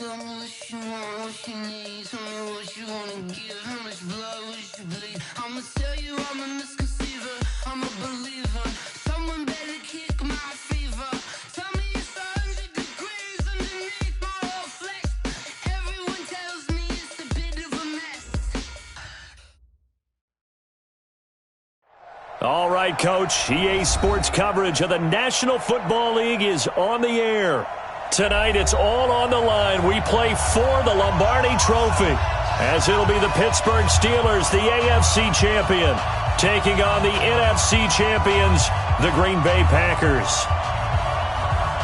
Tell me what you want, what you need. Tell me what you wanna give. How much blood would you bleed? I'ma tell you I'm a misconceiver. I'm a believer. Someone better kick my fever. Tell me it's 100 degrees underneath my whole flesh. Everyone tells me it's a bit of a mess. All right, Coach. EA Sports coverage of the National Football League is on the air. Tonight, it's all on the line. We play for the Lombardi Trophy, as it'll be the Pittsburgh Steelers, the AFC champion, taking on the NFC champions, the Green Bay Packers.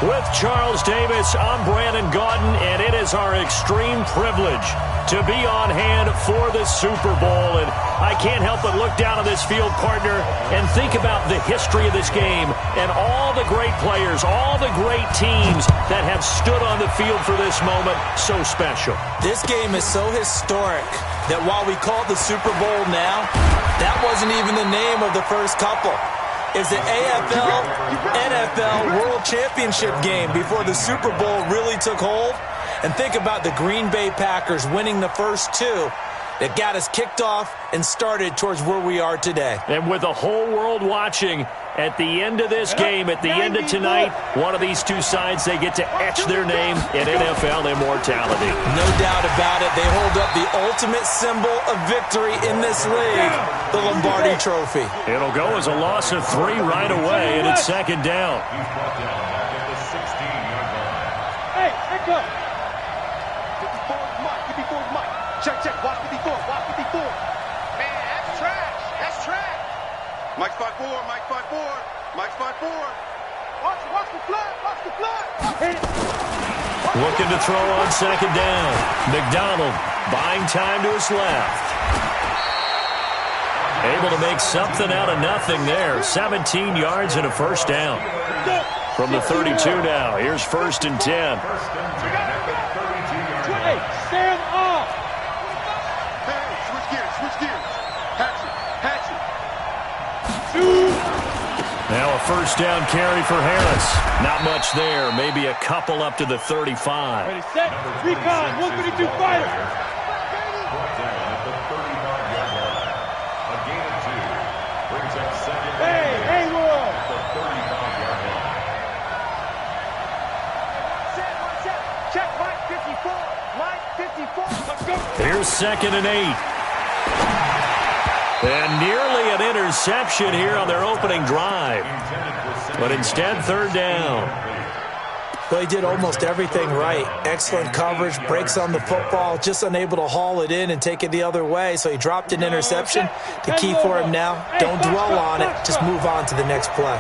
With Charles Davis, I'm Brandon Gaudin, and it is our extreme privilege to be on hand for the Super Bowl. And I can't help but look down on this field, partner, and think about the history of this game and all the great players, all the great teams that have stood on the field for this moment. So special. This game is so historic that while we call it the Super Bowl now, that wasn't even the name of the first couple. It's the AFL, NFL World Championship game before the Super Bowl really took hold. And think about the Green Bay Packers winning the first two that got us kicked off and started towards where we are today. And with the whole world watching, at the end of this game, at the end of tonight, one of these two sides, they get to etch their name in NFL immortality. No doubt about it. They hold up the ultimate symbol of victory in this league, the Lombardi Trophy. It'll go as a loss of 3 right away, and it's second down. Hey, here comes. 54 is Mike. 54 is Mike. Check. Watch 54. Watch 54. Man, that's trash. That's trash. Mike's 5'4". Mike's 5'4". Mike's 5'4". Watch the flag. Watch the flag. Hit it. Looking to throw on second down. McDonald buying time to his left. Able to make something out of nothing there. 17 yards and a first down. From the 32 now. Here's 1st and 10. Hey, stand off. Hey, switch gears. Hatchet. Now a first down carry for Harris. Not much there. Maybe a couple up to the 35. Ready, set, recon, 152 fighter. Hey, Hayward. Check Mike 54. Mike 54. Let's go. Here's 2nd and 8. And nearly an interception here on their opening drive. But instead, 3rd down. Well, he did almost everything right. Excellent coverage, breaks on the football, just unable to haul it in and take it the other way. So he dropped an interception. The key for him now, don't dwell on it. Just move on to the next play.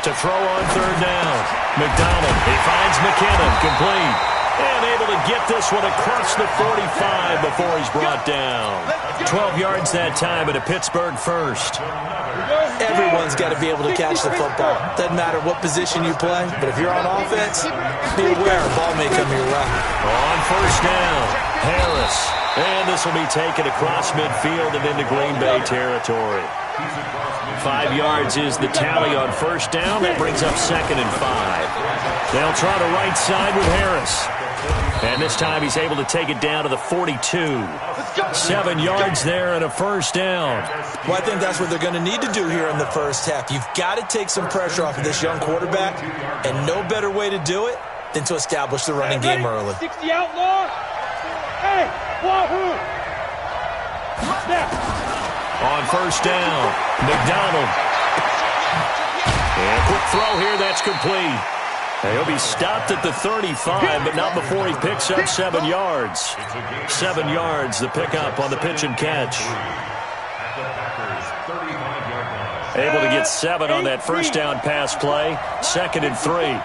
To throw on 3rd down. McDonald, he finds McKinnon, complete. And able to get this one across the 45 before he's brought down. 12 yards that time and a Pittsburgh first. Everyone's got to be able to catch the football. Doesn't matter what position you play, but if you're on offense, be aware a ball may come your way. On 1st down, Harris. And this will be taken across midfield and into Green Bay territory. 5 yards is the tally on 1st down. That brings up 2nd and 5. They'll try the right side with Harris. And this time he's able to take it down to the 42. 7 yards there and a first down. Well, I think that's what they're going to need to do here in the first half. You've got to take some pressure off of this young quarterback, and no better way to do it than to establish the running game early. 60 outlaw. Hey, wahoo. Snap. On 1st down, McDonald. And a quick throw here, that's complete. He'll be stopped at the 35, but not before he picks up 7 yards. 7 yards, the pickup on the pitch and catch. Able to get 7 on that first down pass play. 2nd and 3.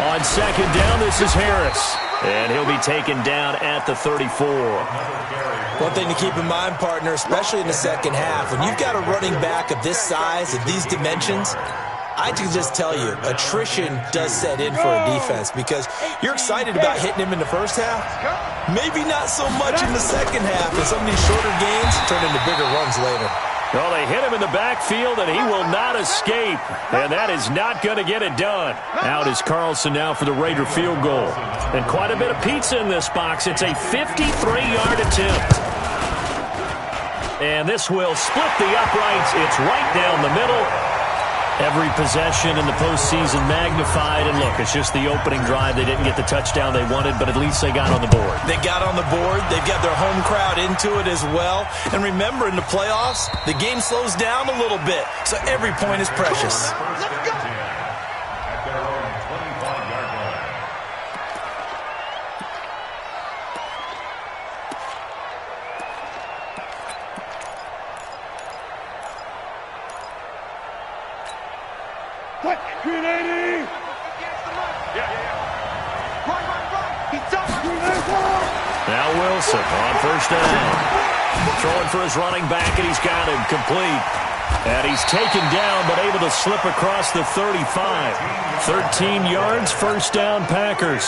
On 2nd down, this is Harris. And he'll be taken down at the 34. One thing to keep in mind, partner, especially in the second half, when you've got a running back of this size, of these dimensions, I can just tell you, attrition does set in for a defense because you're excited about hitting him in the first half. Maybe not so much in the second half, and some of these shorter gains turn into bigger runs later. Well, they hit him in the backfield, and he will not escape. And that is not going to get it done. Out is Carlson now for the Raider field goal. And quite a bit of pizza in this box. It's a 53-yard attempt. And this will split the uprights. It's right down the middle. Every possession in the postseason magnified. And look, it's just the opening drive. They didn't get the touchdown they wanted, but at least they got on the board. They got on the board. They've got their home crowd into it as well. And remember, in the playoffs, the game slows down a little bit. So every point is precious. Let's go. What? Green 80! Now Wilson on first down. Throwing for his running back, and he's got him complete. And he's taken down, but able to slip across the 35. 13 yards, first down, Packers.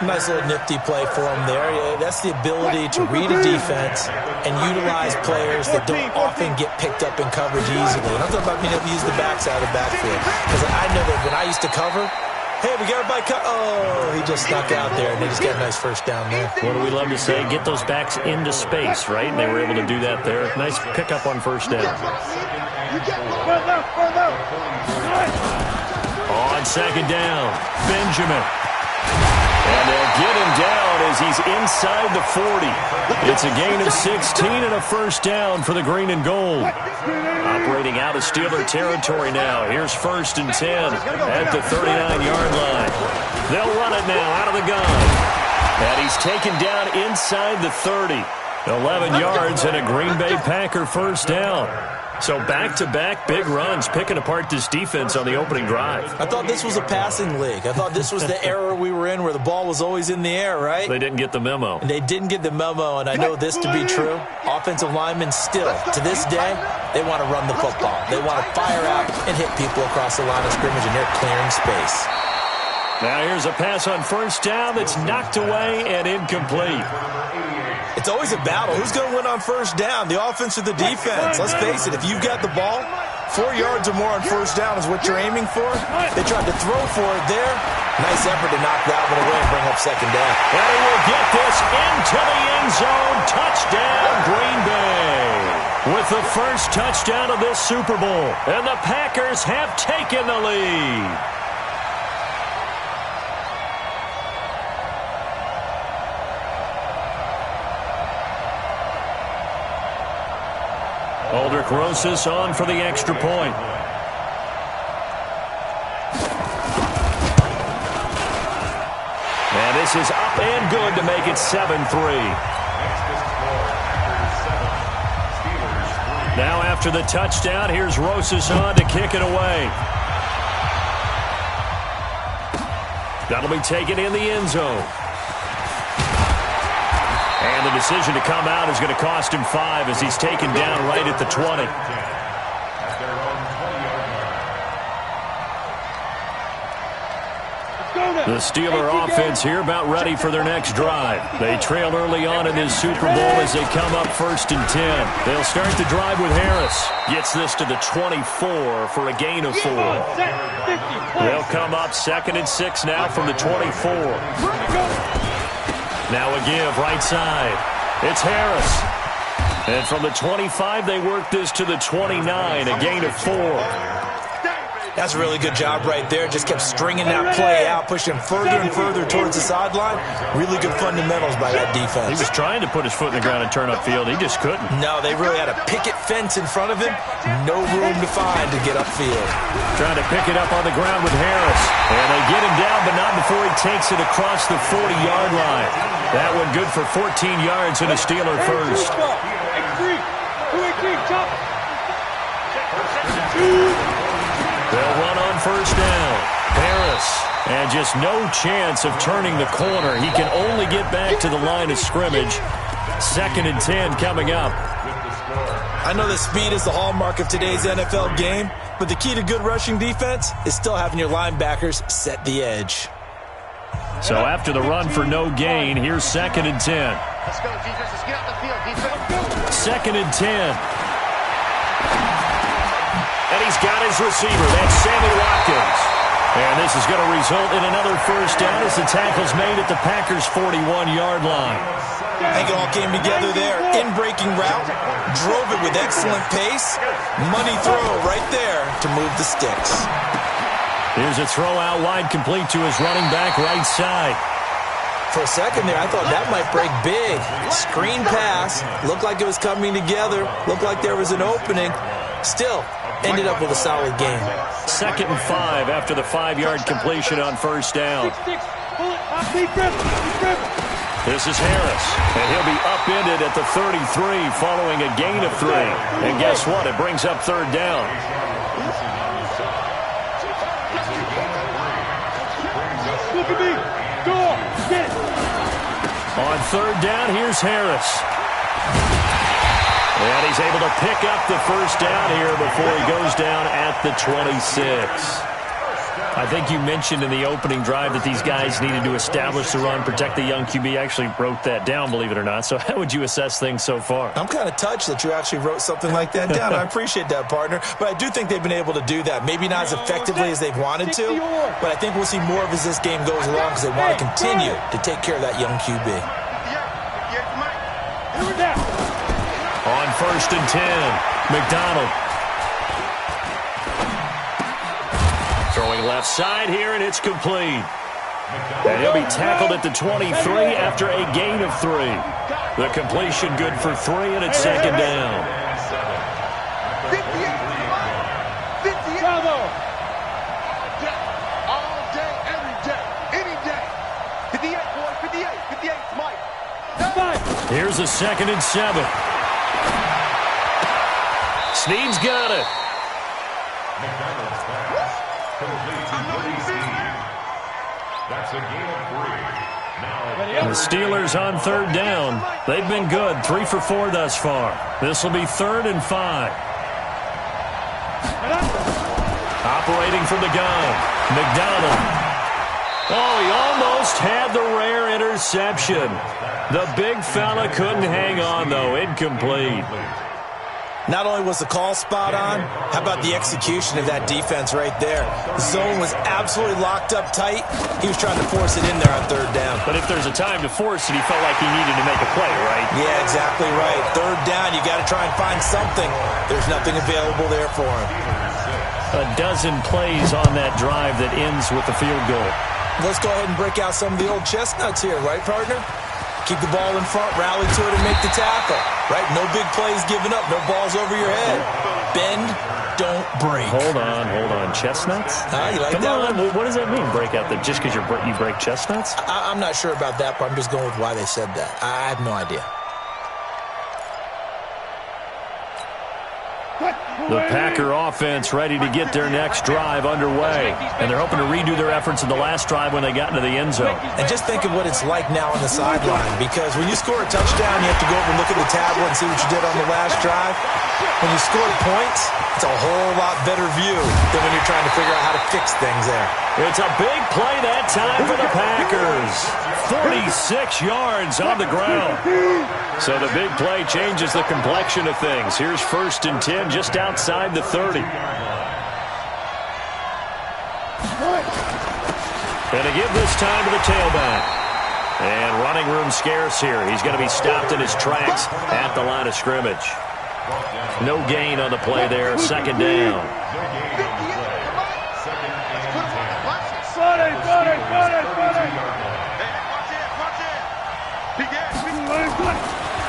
Nice little nifty play for him there. Yeah, that's the ability to read a defense and utilize players that don't often get picked up in coverage easily. And I'm talking about being able to use the backside of the backfield. Because I know that when I used to cover, hey, we got everybody cut. Oh, he just snuck out there, and they just got a nice first down there. What do we love to say? Get those backs into space, right? And they were able to do that there. Nice pickup on first down. On second down, Benjamin. And they'll get him down as he's inside the 40. It's a gain of 16 and a first down for the green and gold. Operating out of Steeler territory now. Here's first and 10 at the 39-yard line. They'll run it now out of the gun. And he's taken down inside the 30. 11 yards and a Green Bay Packer first down. So back-to-back big runs, picking apart this defense on the opening drive. I thought this was a passing league. I thought this was the era we were in where the ball was always in the air, right? They didn't get the memo. And they didn't get the memo, and I know this to be true. Offensive linemen still, to this day, they want to run the football. They want to fire out and hit people across the line of scrimmage, and they're clearing space. Now here's a pass on first down that's knocked away and incomplete. It's always a battle. Who's going to win on first down, the offense or the defense? Let's face it, if you've got the ball, 4 yards or more on first down is what you're aiming for. They tried to throw for it there. Nice effort to knock that one away and bring up second down. And he will get this into the end zone. Touchdown, Green Bay. With the first touchdown of this Super Bowl. And the Packers have taken the lead. Aldrich Rosas on for the extra point. And this is up and good to make it 7-3. Now after the touchdown, here's Rosas on to kick it away. That'll be taken in the end zone. And the decision to come out is going to cost him 5 as he's taken down right at the 20. The Steeler offense here about ready for their next drive. They trail early on in this Super Bowl as they come up first and 10. They'll start the drive with Harris. Gets this to the 24 for a gain of 4. They'll come up second and 6 now from the 24. Now a give right side. It's Harris. And from the 25, they work this to the 29, a gain of 4. That's a really good job right there. Just kept stringing that play out, pushing further and further towards the sideline. Really good fundamentals by that defense. He was trying to put his foot in the ground and turn upfield. He just couldn't. No, they really had a picket fence in front of him. No room to find to get upfield. Trying to pick it up on the ground with Harris. And they get him down, but not before he takes it across the 40-yard line. That one good for 14 yards and a Steeler first. They'll run on first down. Harris. And just no chance of turning the corner. He can only get back to the line of scrimmage. Second and 10 coming up. I know that speed is the hallmark of today's NFL game, but the key to good rushing defense is still having your linebackers set the edge. So after the run for no gain, here's second and 10. Let's go, defense. Let's get out the field, defense. Second and 10. he's got his receiver. That's Sammy Watkins. And this is going to result in another first down as the tackle's made at the Packers' 41-yard line. I think it all came together there. In-breaking route, drove it with excellent pace. Money throw right there to move the sticks. Here's a throw out wide, complete to his running back right side. For a second there, I thought that might break big. Screen pass. Looked like it was coming together. Looked like there was an opening. Still, ended up with a solid game. 2nd and 5 after the 5-yard completion on first down. This is Harris, and he'll be upended at the 33 following a gain of 3. And guess what? It brings up 3rd down. On 3rd down, here's Harris. And he's able to pick up the first down here before he goes down at the 26. I think you mentioned in the opening drive that these guys needed to establish the run, protect the young QB. I actually wrote that down, believe it or not. So how would you assess things so far? I'm kind of touched that you actually wrote something like that down. I appreciate that, partner. But I do think they've been able to do that. Maybe not as effectively as they've wanted to, but I think we'll see more of as this game goes along because they want to continue to take care of that young QB. On 1st and 10, McDonald. Throwing left side here, and it's complete. And he'll be tackled at the 23 after a gain of 3. The completion good for 3, and it's 2nd down. 58. Bravo. All day, every day, any day. 58, boy, 58. 58, Mike. Here's a 2nd and 7. Snead's got it. That's a gain of 3. The Steelers on 3rd down. They've been good, 3 for 4 thus far. This will be 3rd and 5. Operating from the gun, McDonald. Oh, he almost had the rare interception. The big fella couldn't hang on, though. Incomplete. Not only was the call spot on, how about the execution of that defense right there? The zone was absolutely locked up tight. He was trying to force it in there on 3rd down. But if there's a time to force it, he felt like he needed to make a play, right? Yeah, exactly right. 3rd down, you got to try and find something. There's nothing available there for him. A dozen plays on that drive that ends with the field goal. Let's go ahead and break out some of the old chestnuts here, right, partner? Keep the ball in front, rally to it, and make the tackle. Right? No big plays given up, no balls over your head. Bend, don't break. Hold on. Chestnuts? You like Come that on, one? what does that mean, break out? That just because you break chestnuts? I'm not sure about that, but I'm just going with why they said that. I have no idea. The Packer offense ready to get their next drive underway. And they're hoping to redo their efforts in the last drive when they got into the end zone. And just think of what it's like now on the sideline, because when you score a touchdown, you have to go over and look at the tablet and see what you did on the last drive. When you score points, it's a whole lot better view than when you're trying to figure out how to fix things there. It's a big play that time for the Packers. 46 yards on the ground. So the big play changes the complexion of things. Here's 1st and 10 just outside the 30. And to give this time to the tailback. And running room scarce here. He's going to be stopped in his tracks at the line of scrimmage. No gain on the play there. 2nd down.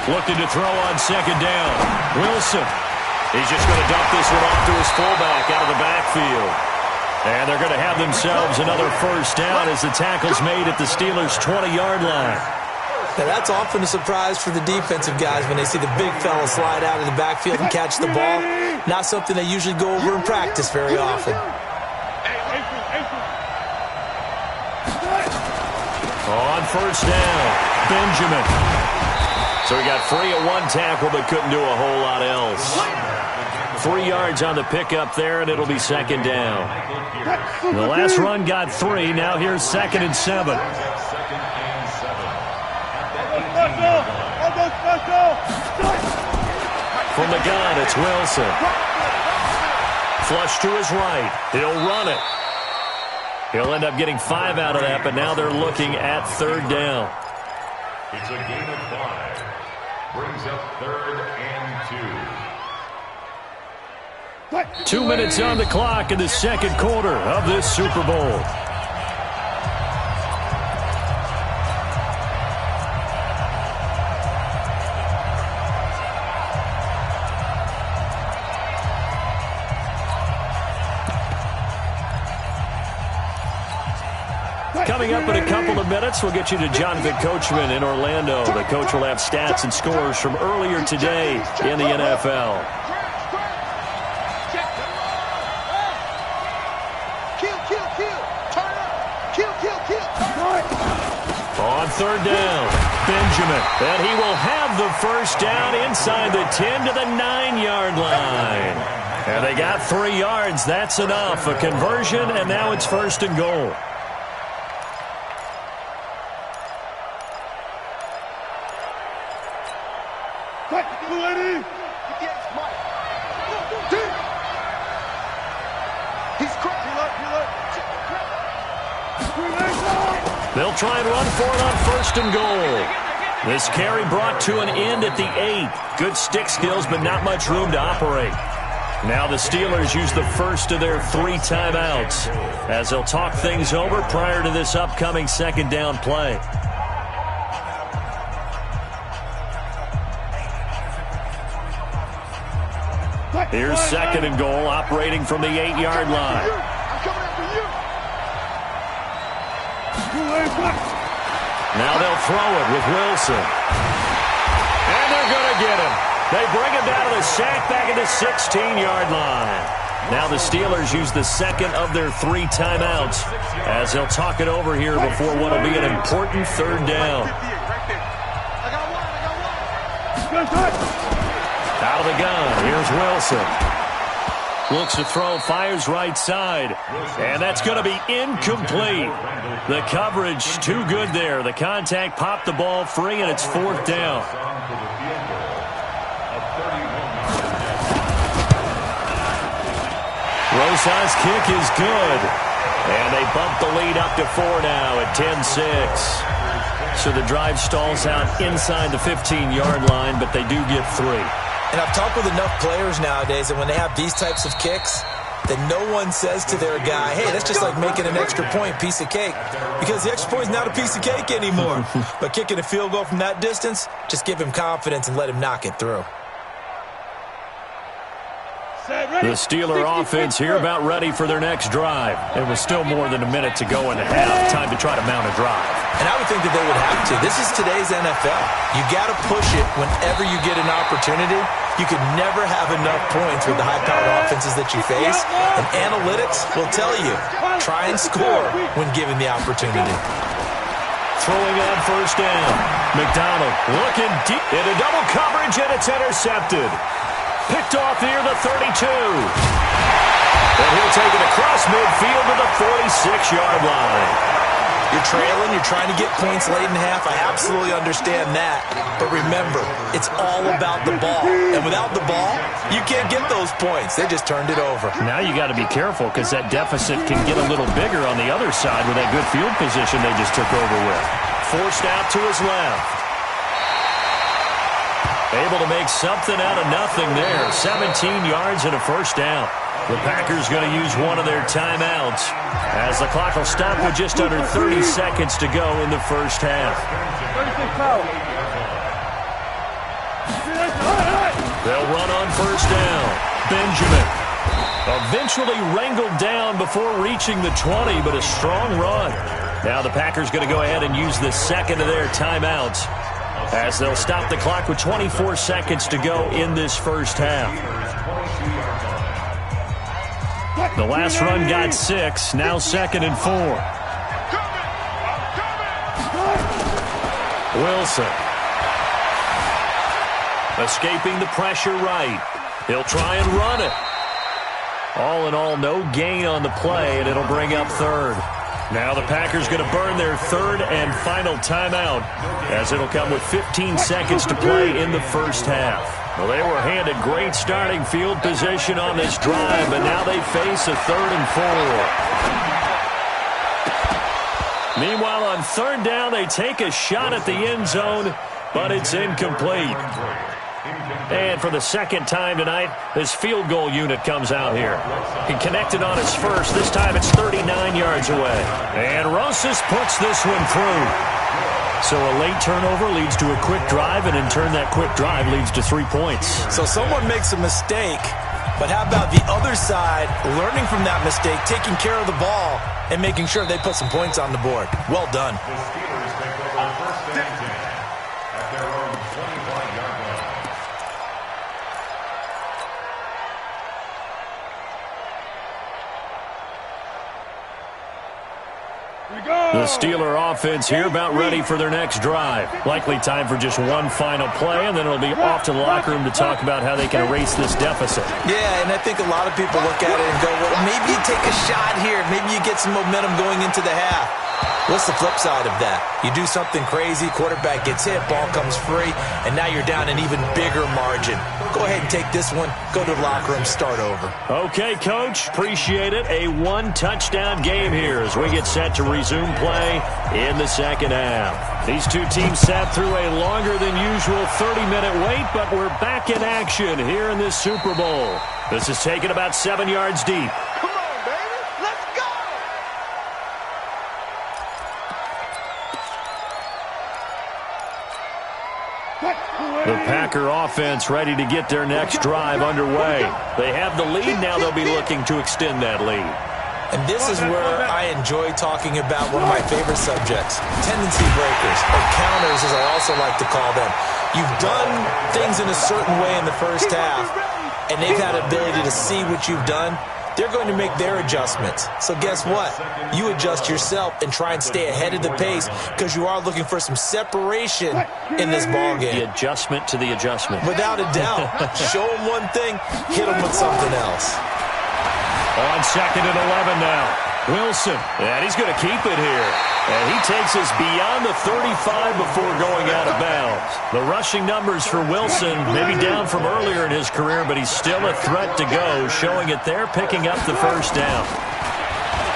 Looking to throw on 2nd down. Wilson. He's just going to dump this one off to his fullback out of the backfield. And they're going to have themselves another first down as the tackle's made at the Steelers' 20-yard line. Now, that's often a surprise for the defensive guys when they see the big fella slide out of the backfield and catch the ball. Not something they usually go over in practice very often. On first down, Benjamin. So he got free of one tackle but couldn't do a whole lot else. 3 yards on the pickup there, and it'll be 2nd down. The last run got 3. Now here's 2nd and 7. From the gun, it's Wilson. flush to his right. He'll run it. He'll end up getting 5 out of that, but now they're looking at third down. It's a gain of 5. Brings up 3rd and 2. 2 minutes on the clock in the second quarter of this Super Bowl. Coming up in a couple of minutes, we'll get you to Jonathan Coachman in Orlando. The coach will have stats and scores from earlier today in the NFL. On third down, Benjamin. And he will have the first down inside the 10 to the 9-yard line. And they got 3 yards. That's enough. A conversion, and now it's 1st and goal. They'll try and run for it on 1st and goal. This carry brought to an end at the 8. Good stick skills, but not much room to operate. Now the Steelers use the first of their 3 timeouts as they'll talk things over prior to this upcoming 2nd down play. Here's 2nd and goal, operating from the 8-yard line. Now they'll throw it with Wilson. And they're going to get him. They bring him down to the sack back at the 16-yard line. Now the Steelers use the 2nd of their 3 timeouts as they'll talk it over here before what will be an important 3rd down. Out of the gun, here's Wilson. Looks to throw, fires right side. And that's going to be incomplete. The coverage too good there. The contact popped the ball free, and it's 4th down. Rosa's kick is good. And they bump the lead up to 4 now at 10-6. So the drive stalls out inside the 15-yard line, but they do get 3. And I've talked with enough players nowadays that when they have these types of kicks, that no one says to their guy, hey, that's just like making an extra point, piece of cake. Because the extra point is not a piece of cake anymore. But kicking a field goal from that distance, just give him confidence and let him knock it through. The Steeler offense here about ready for their next drive. It was still more than a minute to go in the half. Time to try to mount a drive. And I would think that they would have to. This is today's NFL. You got to push it whenever you get an opportunity. You can never have enough points with the high-powered offenses that you face. And analytics will tell you, try and score when given the opportunity. Throwing on 1st down. McDonald looking deep into double coverage, and it's intercepted. Picked off near the 32. And he'll take it across midfield to the 46-yard line. You're trailing, you're trying to get points late in half. I absolutely understand that. But remember, it's all about the ball. And without the ball, you can't get those points. They just turned it over. Now you got to be careful because that deficit can get a little bigger on the other side with that good field position they just took over with. Forced out to his left. Able to make something out of nothing there. 17 yards and a 1st down. The Packers going to use one of their timeouts as the clock will stop with just under 30 seconds to go in the 1st half. They'll run on 1st down. Benjamin eventually wrangled down before reaching the 20, but a strong run. Now the Packers going to go ahead and use the 2nd of their timeouts as they'll stop the clock with 24 seconds to go in this 1st half. The last run got 6, now 2nd and 4. Wilson. Escaping the pressure right. He'll try and run it. All in all, no gain on the play, and it'll bring up 3rd. Now the Packers going to burn their third and final timeout, as it'll come with 15 seconds to play in the first half. Well, they were handed great starting field position on this drive, but now they face a 3rd and 4. Meanwhile, on 3rd down, they take a shot at the end zone, but it's incomplete. And for the second time tonight, this field goal unit comes out here. He connected on his first. This time it's 39 yards away. And Rosas puts this one through. So a late turnover leads to a quick drive, and in turn that quick drive leads to 3 points. So someone makes a mistake, but how about the other side learning from that mistake, taking care of the ball, and making sure they put some points on the board? Well done. The Steelers take over 1st and 10 at their own 25-yard line. The Steeler offense here about ready for their next drive. Likely time for just one final play, and then it'll be off to the locker room to talk about how they can erase this deficit. Yeah, and I think a lot of people look at it and go, well, maybe you take a shot here. Maybe you get some momentum going into the half. What's the flip side of that? You do something crazy, quarterback gets hit, ball comes free, and now you're down an even bigger margin. Go ahead and take this one, go to the locker room, start over. Okay, Coach, appreciate it. A one-touchdown game here as we get set to resume play in the second half. These two teams sat through a longer than usual 30-minute wait, but we're back in action here in this Super Bowl. This is taken about 7 yards deep. The Packer offense ready to get their next drive underway. They have the lead. Now they'll be looking to extend that lead. And this is where I enjoy talking about one of my favorite subjects, tendency breakers, or counters as I also like to call them. You've done things in a certain way in the first half, and they've had the ability to see what you've done. They're going to make their adjustments. So guess what? You adjust yourself and try and stay ahead of the pace because you are looking for some separation in this ballgame. The adjustment to the adjustment. Without a doubt. Show them one thing, hit them with something else. On 2nd and 11 now. Wilson, and he's going to keep it here. And he takes us beyond the 35 before going out of bounds. The rushing numbers for Wilson maybe down from earlier in his career, but he's still a threat to go, showing it there, picking up the first down.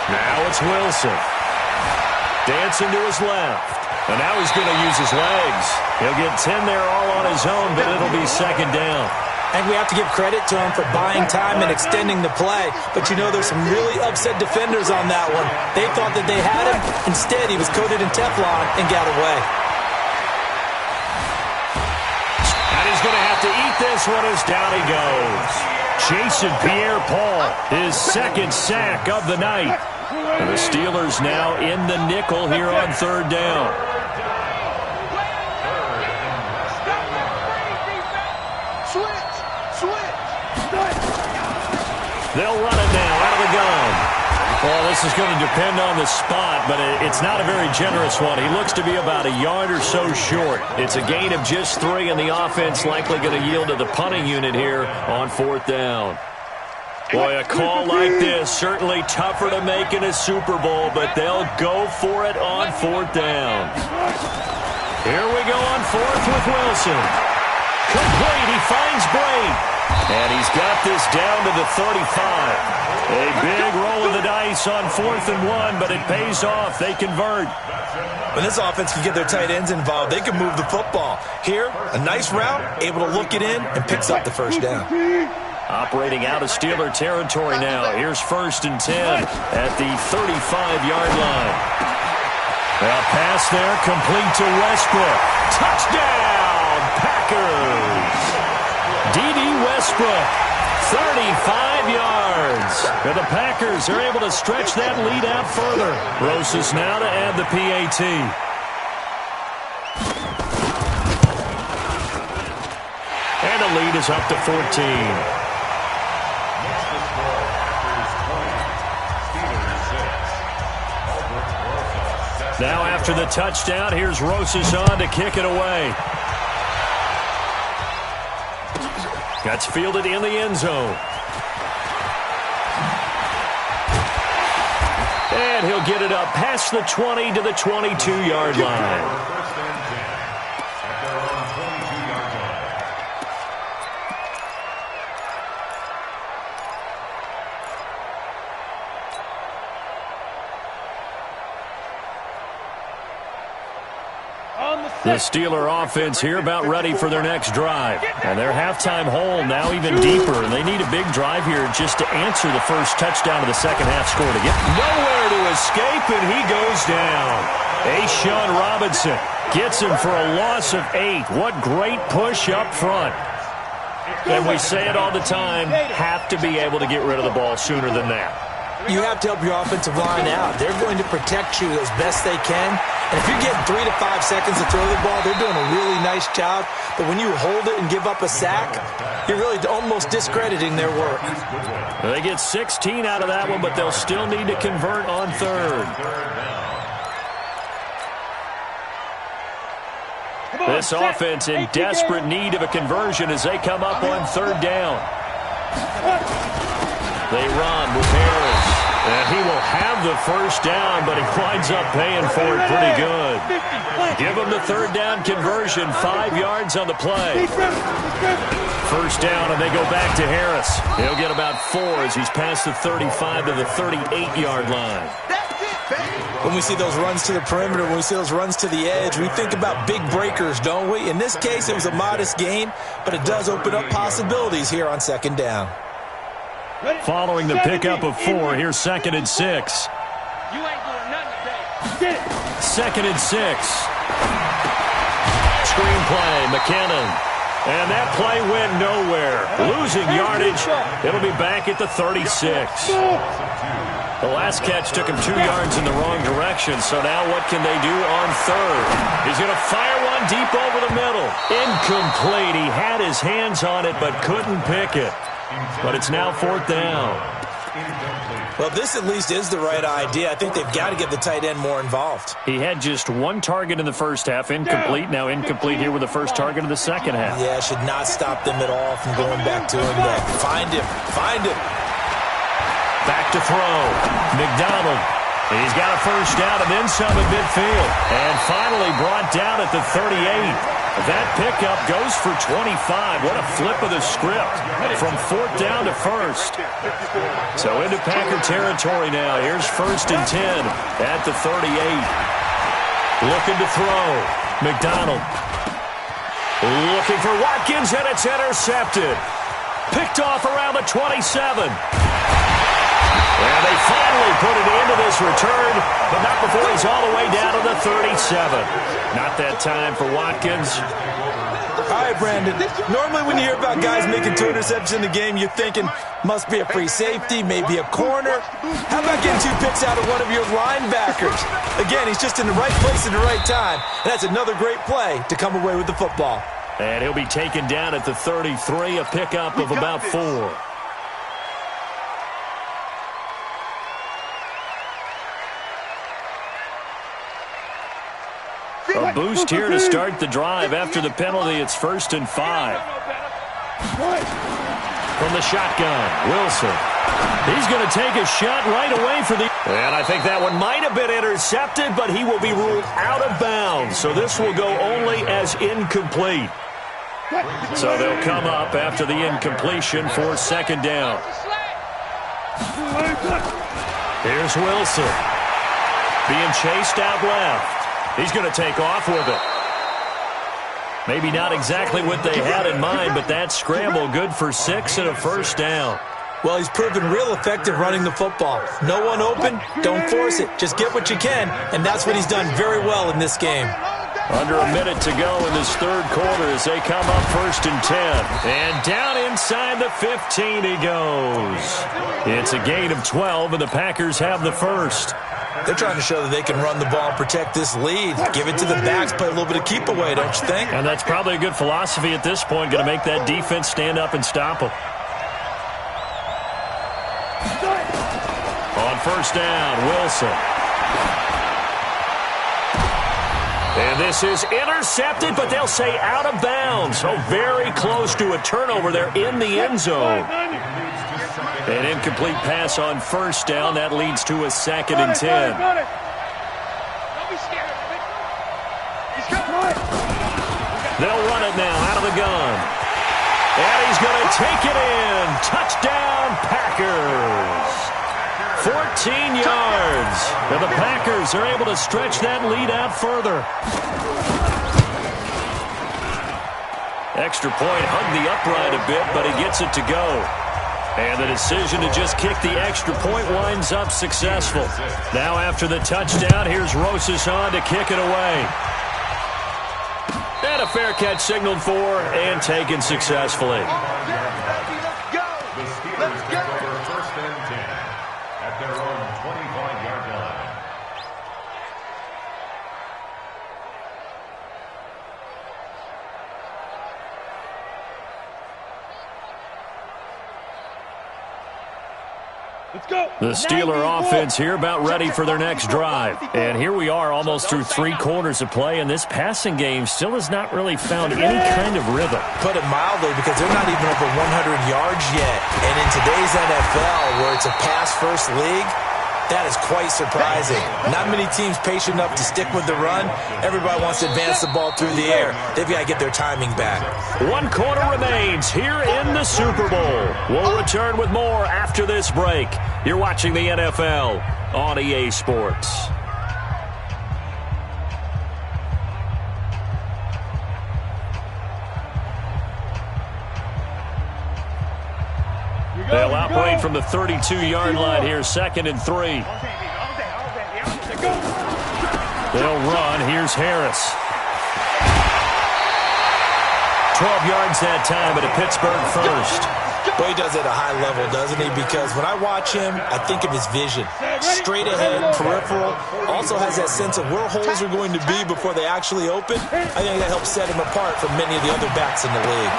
Now it's Wilson. Dancing to his left. And now he's going to use his legs. He'll get 10 there all on his own, but it'll be second down. I think we have to give credit to him for buying time and extending the play. But, you know, there's some really upset defenders on that one. They thought that they had him. Instead, he was coated in Teflon and got away. And he's going to have to eat this one as down he goes. Jason Pierre-Paul, his second sack of the night. And the Steelers now in the nickel here on 3rd down. They'll run it now out of the gun. Well, this is going to depend on the spot, but it's not a very generous one. He looks to be about a yard or so short. It's a gain of just 3, and the offense likely going to yield to the punting unit here on 4th down. Boy, a call like this, certainly tougher to make in a Super Bowl, but they'll go for it on 4th down. Here we go on 4th with Wilson. Complete, he finds Bray. And he's got this down to the 35. A big roll of the dice on 4th and 1, but it pays off. They convert. When this offense can get their tight ends involved, they can move the football. Here, a nice route, able to look it in, and picks up the first down. Operating out of Steeler territory now. Here's 1st and 10 at the 35-yard line. A pass there, complete to Westbrook. Touchdown, Packers! D.D. Westbrook, 35 yards. And the Packers are able to stretch that lead out further. Rosas now to add the PAT. And the lead is up to 14. Now after the touchdown, here's Rosas on to kick it away. That's fielded in the end zone. And he'll get it up past the 20 to the 22-yard line. First and 10 at their own 22-yard line. The Steeler offense here about ready for their next drive. And their halftime hole now even deeper, and they need a big drive here just to answer the first touchdown of the second half score to get nowhere to escape, and he goes down. Ashawn Robinson gets him for a loss of 8. What great push up front. And we say it all the time, have to be able to get rid of the ball sooner than that. You have to help your offensive line out. They're going to protect you as best they can. And if you're getting 3 to 5 seconds to throw the ball, they're doing a really nice job. But when you hold it and give up a sack, you're really almost discrediting their work. They get 16 out of that one, but they'll still need to convert on third. This offense in desperate need of a conversion as they come up on third down. They run with Harris. And he will have the first down, but he winds up paying for it pretty good. Give him the third down conversion, 5 yards on the play. First down, and they go back to Harris. He'll get about 4 as he's past the 35 to the 38-yard line. When we see those runs to the perimeter, when we see those runs to the edge, we think about big breakers, don't we? In this case, it was a modest gain, but it does open up possibilities here on second down. Following the pickup of 4, here's 2nd and 6. You ain't doing nothing today. Second and 6. Screenplay, McKinnon. And that play went nowhere. Losing yardage. It'll be back at the 36. The last catch took him 2 yards in the wrong direction, so now what can they do on third? He's going to fire one deep over the middle. Incomplete. He had his hands on it but couldn't pick it. But it's now 4th down. Well, this at least is the right idea. I think they've got to get the tight end more involved. He had just 1 target in the first half, incomplete. Now incomplete here with the first target of the second half. Yeah, should not stop them at all from going back to him. Find him. Find him. Back to throw. McDonald. He's got a first down and then some in midfield. And finally brought down at the 38. That pickup goes for 25. What a flip of the script from 4th down to 1st. So into Packer territory now. Here's 1st and 10 at the 38. Looking to throw. McDonald. Looking for Watkins, and it's intercepted. Picked off around the 27. And they finally put it into this return, but not before he's all the way down to the 37. Not that time for Watkins. All right, Brandon. Normally when you hear about guys making 2 interceptions in the game, you're thinking, must be a free safety, maybe a corner. How about getting 2 picks out of one of your linebackers? Again, he's just in the right place at the right time, and that's another great play to come away with the football. And he'll be taken down at the 33, a pickup of about 4. A boost here to start the drive. After the penalty, it's 1st and 5. From the shotgun, Wilson. He's going to take a shot right away for the... And I think that one might have been intercepted, but he will be ruled out of bounds. So this will go only as incomplete. So they'll come up after the incompletion for 2nd down. Here's Wilson. Being chased out left. He's going to take off with it. Maybe not exactly what they had in mind, but that scramble good for 6 and a first down. Well, he's proven real effective running the football. No one open, don't force it. Just get what you can, and that's what he's done very well in this game. Under a minute to go in this 3rd quarter as they come up 1st and 10. And down inside the 15 he goes. It's a gain of 12, and the Packers have the first. They're trying to show that they can run the ball and protect this lead. Give it to the backs, play a little bit of keep away, don't you think? And that's probably a good philosophy at this point, going to make that defense stand up and stop them. On 1st down, Wilson. And this is intercepted, but they'll say out of bounds. So very close to a turnover there in the end zone. An incomplete pass on first down. That leads to a 2nd and 10. Don't be scared of it. He's coming. They'll run it now out of the gun. And he's going to take it in. Touchdown, Packers. 14 yards. And the Packers are able to stretch that lead out further. Extra point hung the upright a bit, but he gets it to go. And the decision to just kick the extra point winds up successful. Now after the touchdown, here's Rosas on to kick it away. And a fair catch signaled for and taken successfully. The Steelers take over 1st and 10 at their own 25-yard line. Let's go. The Steeler offense here about ready for their next drive. And here we are almost through 3 quarters of play, and this passing game still has not really found any kind of rhythm. Put it mildly, because they're not even over 100 yards yet. And in today's NFL, where it's a pass-first league, that is quite surprising. Not many teams patient enough to stick with the run. Everybody wants to advance the ball through the air. They've got to get their timing back. 1 quarter remains here in the Super Bowl. We'll return with more after this break. You're watching the NFL on EA Sports. They'll operate from the 32-yard line here, 2nd and 3. They'll run. Here's Harris. 12 yards that time at a Pittsburgh first. But he does it at a high level, doesn't he? Because when I watch him, I think of his vision. Straight ahead, peripheral. Also has that sense of where holes are going to be before they actually open. I think that helps set him apart from many of the other backs in the league.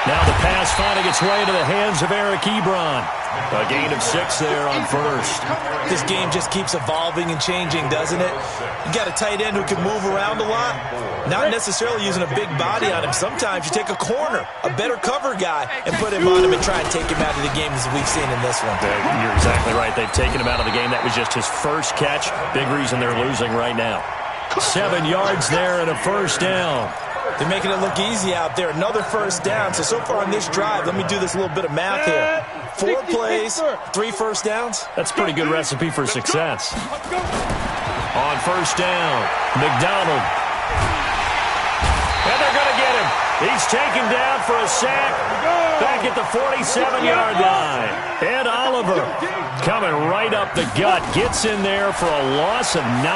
Now the pass finding its way into the hands of Eric Ebron. A gain of 6 there on first. This game just keeps evolving and changing, doesn't it? You got a tight end who can move around a lot. Not necessarily using a big body on him. Sometimes you take a corner, a better cover guy, and put him on him and try and take him out of the game, as we've seen in this one. You're exactly right. They've taken him out of the game. That was just his first catch. Big reason they're losing right now. 7 yards there and a first down. They're making it look easy out there. Another first down. So far on this drive, let me do this little bit of math here. 4 plays, 3 first downs. That's a pretty good recipe for success. On first down, McDonald. And they're going to get him. He's taken down for a sack back at the 47-yard line. Ed Oliver coming right up the gut. Gets in there for a loss of 9.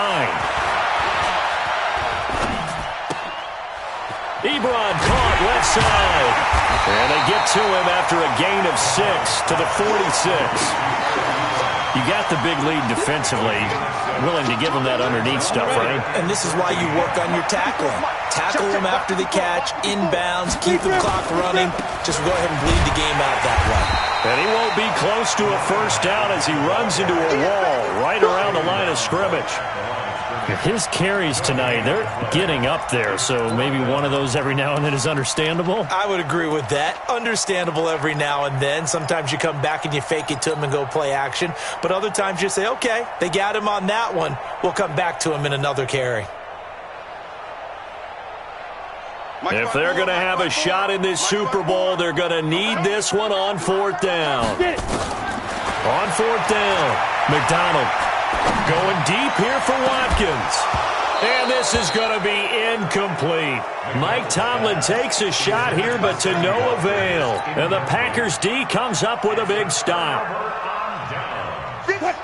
Ebron caught left side. And they get to him after a gain of 6 to the 46. You got the big lead defensively. Willing to give him that underneath stuff, right? And this is why you work on your tackling. Tackle him after the catch, inbounds, keep the clock running. Just go ahead and bleed the game out that way. And he won't be close to a first down as he runs into a wall right around the line of scrimmage. His carries tonight, they're getting up there, so maybe one of those every now and then is understandable. I would agree with that. Understandable every now and then. Sometimes you come back and you fake it to him and go play action. But other times you say, okay, they got him on that one. We'll come back to him in another carry. If they're going to have a shot in this Super Bowl, they're going to need this one on 4th down. On 4th down, McDonald. Going deep here for Watkins. And this is going to be incomplete. Mike Tomlin takes a shot here, but to no avail. And the Packers D comes up with a big stop.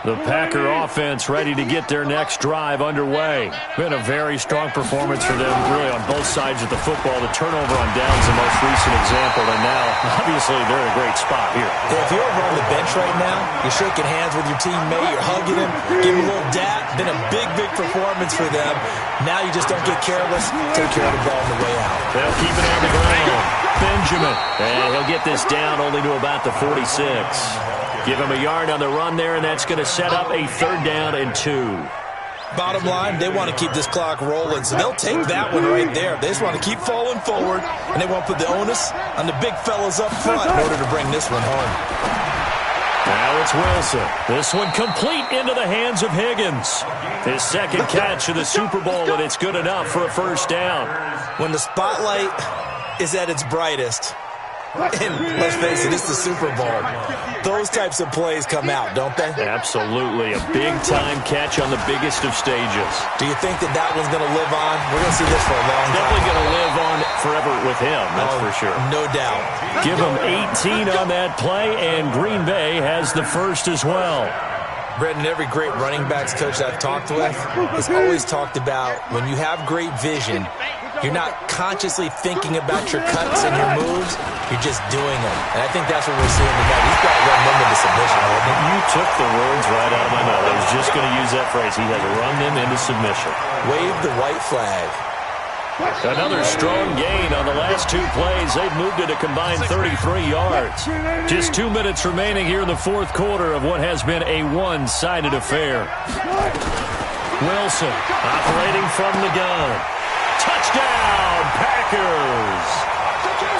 The Packer offense ready to get their next drive underway. Been a very strong performance for them, really, on both sides of the football. The turnover on downs, the most recent example, and now, obviously, they're in a great spot here. If you're over on the bench right now, you're shaking hands with your teammate, you're hugging him, giving him a little dap. Been a big, big performance for them. Now you just don't get careless. Take care of the ball on the way out. They'll keep it on the ground. Benjamin, and he'll get this down only to about the 46. Give him a yard on the run there, and that's going to set up a 3rd down and 2. Bottom line, they want to keep this clock rolling, so they'll take that one right there. They just want to keep falling forward, and they want to put the onus on the big fellas up front in order to bring this one home. Now it's Wilson. This one complete into the hands of Higgins. His second catch of the Super Bowl, and it's good enough for a first down. When the spotlight is at its brightest, and let's face it, it's the Super Bowl, those types of plays come out, don't they? Absolutely. A big-time catch on the biggest of stages. Do you think that one's going to live on? We're going to see this for a long time. Definitely going to live on forever with him, that's for sure. No doubt. Give him 18 on that play, and Green Bay has the first as well. Brendan, every great running backs coach I've talked with has always talked about when you have great vision, you're not consciously thinking about your cuts and your moves, you're just doing them. And I think that's what we're seeing tonight. He's got to run them into submission. You took the words right out of my mouth. I was just going to use that phrase. He has run them into submission. Wave the white flag. Another strong gain on the last two plays. They've moved it a combined 33 yards. Just 2 minutes remaining here in the fourth quarter of what has been a one-sided affair. Wilson operating from the gun. Touchdown, Packers!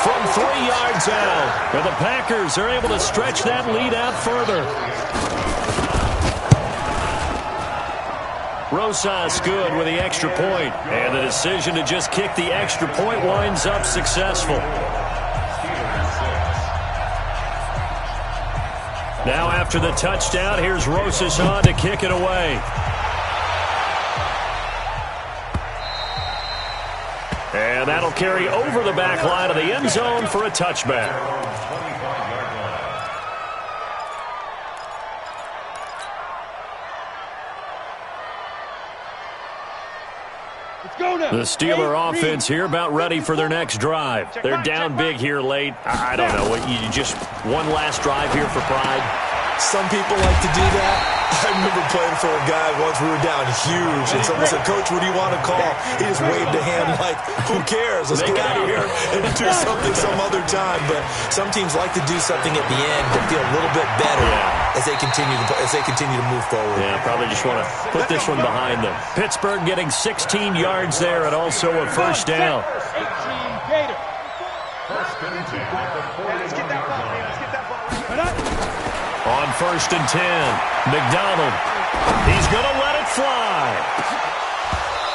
From 3 yards out. And the Packers are able to stretch that lead out further. Rosas good with the extra point, and the decision to just kick the extra point winds up successful. Now after the touchdown, here's Rosas on to kick it away. And that'll carry over the back line of the end zone for a touchback. The Steeler offense here about ready for their next drive. They're down big here late. I don't know. You just one last drive here for pride? Some people like to do that. I remember playing for a guy once. We were down huge, and someone said, "Coach, what do you want to call?" He just waved a hand like, who cares? Let's get out of here and do something some other time. But some teams like to do something at the end to feel a little bit better as they continue to move forward. Yeah, probably just want to put this one behind them. Pittsburgh getting 16 yards there and also a first down. On 1st and 10, McDonald. He's going to let it fly.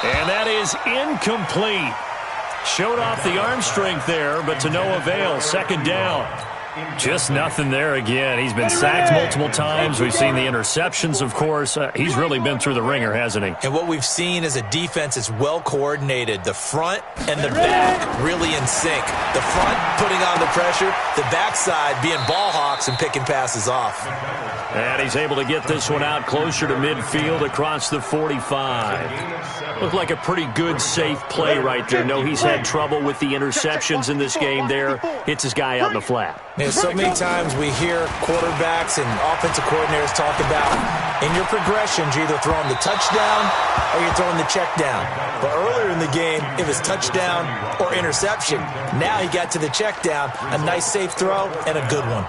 And that is incomplete. Showed off the arm strength there, but to no avail. Second down. Just nothing there again. He's been sacked multiple times. We've seen the interceptions, of course. He's really been through the ringer, hasn't he? And what we've seen is a defense that's well coordinated. The front and the back really in sync. The front putting on the pressure, the backside being ball hawks and picking passes off. And he's able to get this one out closer to midfield across the 45. Looked like a pretty good, safe play right there. No, he's had trouble with the interceptions in this game there. Hits his guy out in the flat. Yeah, so many times we hear quarterbacks and offensive coordinators talk about in your progressions, you're either throwing the touchdown or you're throwing the check down. But earlier in the game, it was touchdown or interception. Now he got to the check down, a nice safe throw and a good one.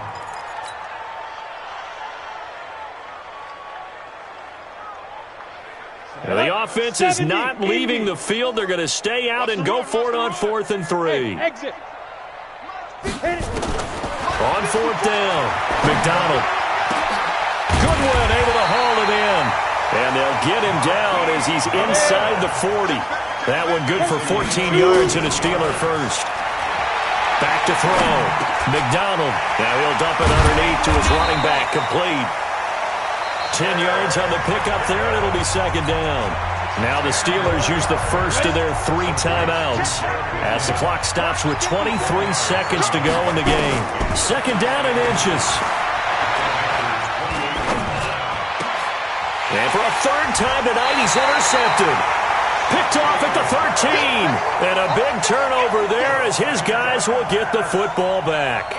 The offense is not leaving the field. They're going to stay out and go for it on 4th and 3. On 4th down, McDonald. Goodwin able to haul it in. And they'll get him down as he's inside the 40. That one good for 14 yards and a Steeler first. Back to throw. McDonald. Now he'll dump it underneath to his running back. Complete. 10 yards on the pickup there, and it'll be second down. Now the Steelers use the first of their 3 timeouts as the clock stops with 23 seconds to go in the game. Second down and inches. And for a third time tonight, he's intercepted. Picked off at the 13. And a big turnover there as his guys will get the football back.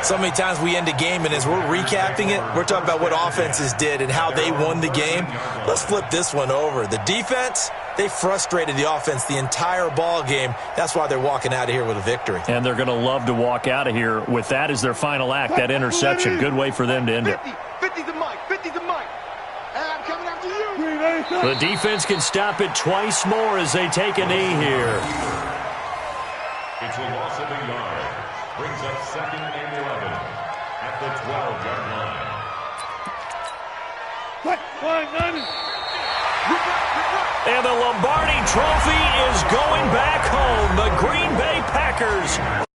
So many times we end a game, and as we're recapping it, we're talking about what offenses did and how they won the game. Let's flip this one over. The defense, they frustrated the offense the entire ball game. That's why they're walking out of here with a victory. And they're going to love to walk out of here with that as their final act, that interception. Good way for them to end it. 50 to Mike. 50 to Mike. And I'm coming after you. The defense can stop it twice more as they take a knee here. It's a loss of a yard. Brings up 2nd and 11 at the 12-yard line. And the Lombardi Trophy is going back home. The Green Bay Packers